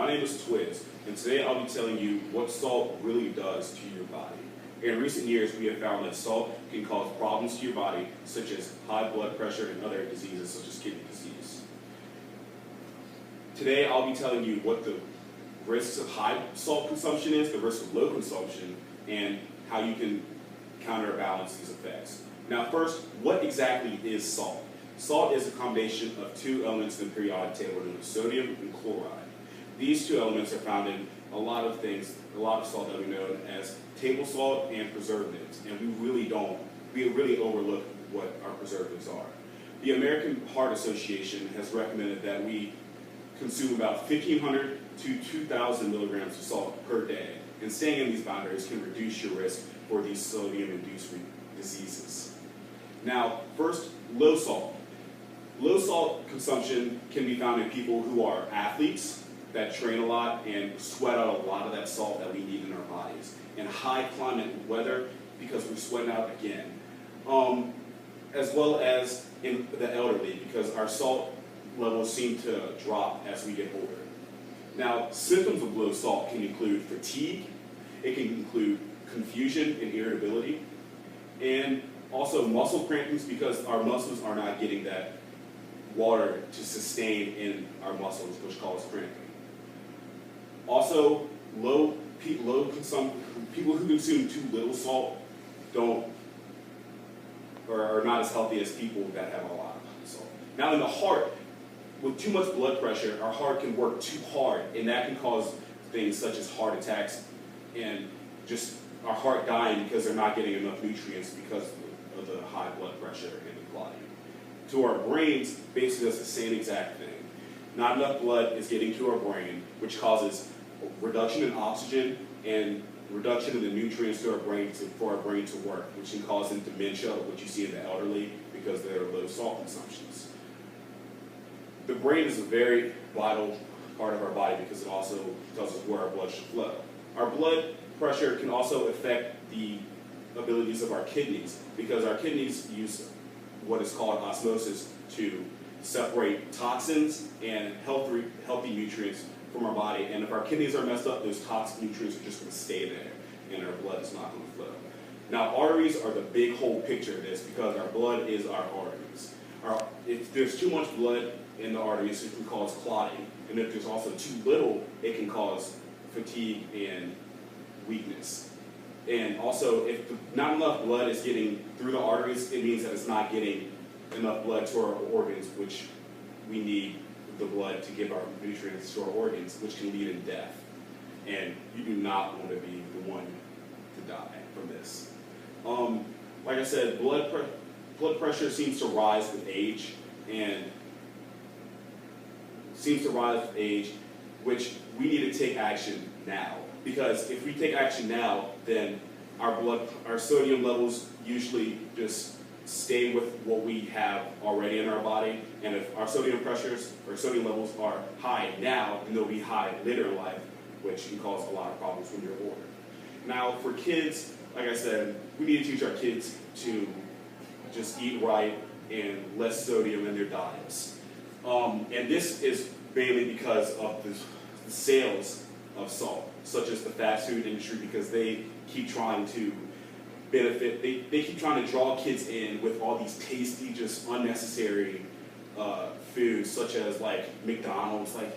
My name is Twizz, and today I'll be telling you what salt really does to your body. In recent years, we have found that salt can cause problems to your body, such as high blood pressure and other diseases, such as kidney disease. Today, I'll be telling you what the risks of high salt consumption is, the risks of low consumption, and how you can counterbalance these effects. Now first, what exactly is salt? Salt is a combination of two elements in the periodic table known as sodium and chloride. These two elements are found in a lot of things, a lot of salt that we know as table salt and preservatives, and we really overlook what our preservatives are. The American Heart Association has recommended that we consume about 1,500 to 2,000 milligrams of salt per day, and staying in these boundaries can reduce your risk for these sodium-induced diseases. Now, first, low salt. Low salt consumption can be found in people who are athletes that train a lot and sweat out a lot of that salt that we need in our bodies. In high climate weather, because we're sweating out again. As well as in the elderly, because our salt levels seem to drop as we get older. Now, symptoms of low salt can include fatigue, it can include confusion and irritability, and also muscle crampings because our muscles are not getting that water to sustain in our muscles, which causes cramping. Also, people who consume too little salt are not as healthy as people that have a lot of salt. Now in the heart, with too much blood pressure, our heart can work too hard, and that can cause things such as heart attacks and just our heart dying because they're not getting enough nutrients because of the high blood pressure and the clotting. To our brains, basically does the same exact thing. Not enough blood is getting to our brain, which causes reduction in oxygen and reduction in the nutrients to our brain for our brain to work, which can cause dementia, which you see in the elderly because they are low salt consumptions. The brain is a very vital part of our body because it also tells us where our blood should flow. Our blood pressure can also affect the abilities of our kidneys because our kidneys use what is called osmosis to separate toxins and healthy nutrients from our body. And if our kidneys are messed up, those toxic nutrients are just going to stay there and our blood is not going to flow. Now, arteries are the big whole picture of this because our blood is our arteries. If there's too much blood in the arteries, it can cause clotting. And if there's also too little, it can cause fatigue and weakness. And also, if not enough blood is getting through the arteries, it means that it's not getting enough blood to our organs, which we need the blood to give our nutrients to our organs, which can lead in death. And you do not want to be the one to die from this. Like I said, blood pressure seems to rise with age, which we need to take action now. Because if we take action now, then our sodium levels usually just stay with what we have already in our body. And if our sodium levels are high now, then they'll be high later in life, which can cause a lot of problems when you're older. Now for kids, like I said, we need to teach our kids to just eat right and less sodium in their diets. And this is mainly because of the sales of salt, such as the fast food industry, because they keep trying to benefit, they keep trying to draw kids in with all these tasty, just unnecessary foods, such as like McDonald's. Like,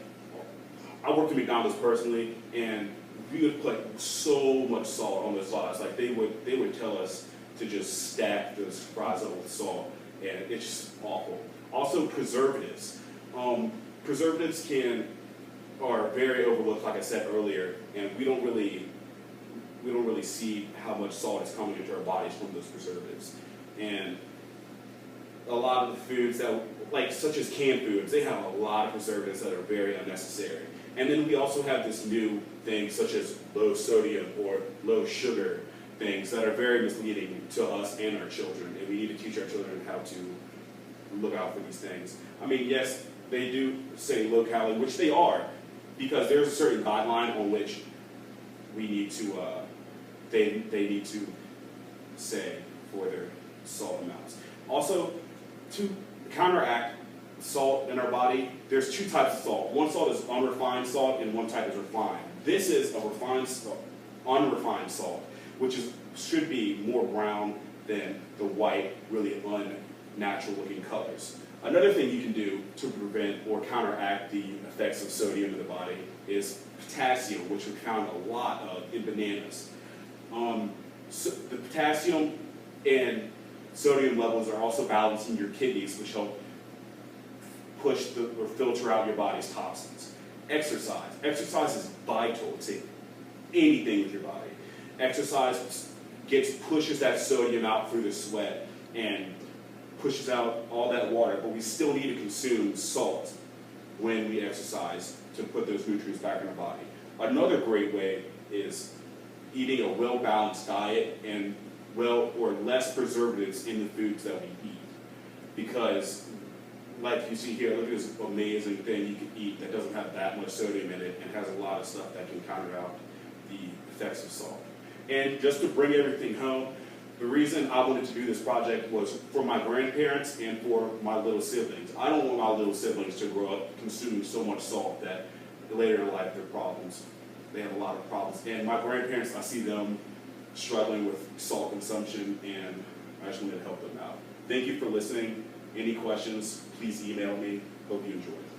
I worked at McDonald's personally, and we would put so much salt on the fries. Like they would tell us to just stack those fries up with salt, and it's just awful. Also, preservatives. Preservatives are very overlooked, like I said earlier, and we don't really see how much salt is coming into our bodies from those preservatives. And a lot of the foods such as canned foods, they have a lot of preservatives that are very unnecessary. And then we also have this new thing such as low sodium or low sugar things that are very misleading to us and our children, and we need to teach our children how to look out for these things. I mean, yes, they do say low calorie, which they are, because there's a certain guideline on which we need to, they need to say for their salt amounts. Also, to counteract salt in our body, there's two types of salt. One salt is unrefined salt and one type is refined. This is a refined salt, unrefined salt, which should be more brown than the white, really unnatural looking colors. Another thing you can do to prevent or counteract the effects of sodium in the body is potassium, which we found a lot of in bananas. So the potassium and sodium levels are also balancing your kidneys, which help push or filter out your body's toxins. Exercise. Exercise is vital to anything with your body. Exercise pushes that sodium out through the sweat and pushes out all that water, but we still need to consume salt when we exercise to put those nutrients back in our body. Another great way is eating a well-balanced diet and less preservatives in the foods that we eat. Because, like you see here, look at this amazing thing you can eat that doesn't have that much sodium in it and has a lot of stuff that can counter out the effects of salt. And just to bring everything home, the reason I wanted to do this project was for my grandparents and for my little siblings. I don't want my little siblings to grow up consuming so much salt that later in life their problems, they have a lot of problems. And my grandparents, I see them struggling with salt consumption, and I just wanted to help them out. Thank you for listening. Any questions, please email me. Hope you enjoy.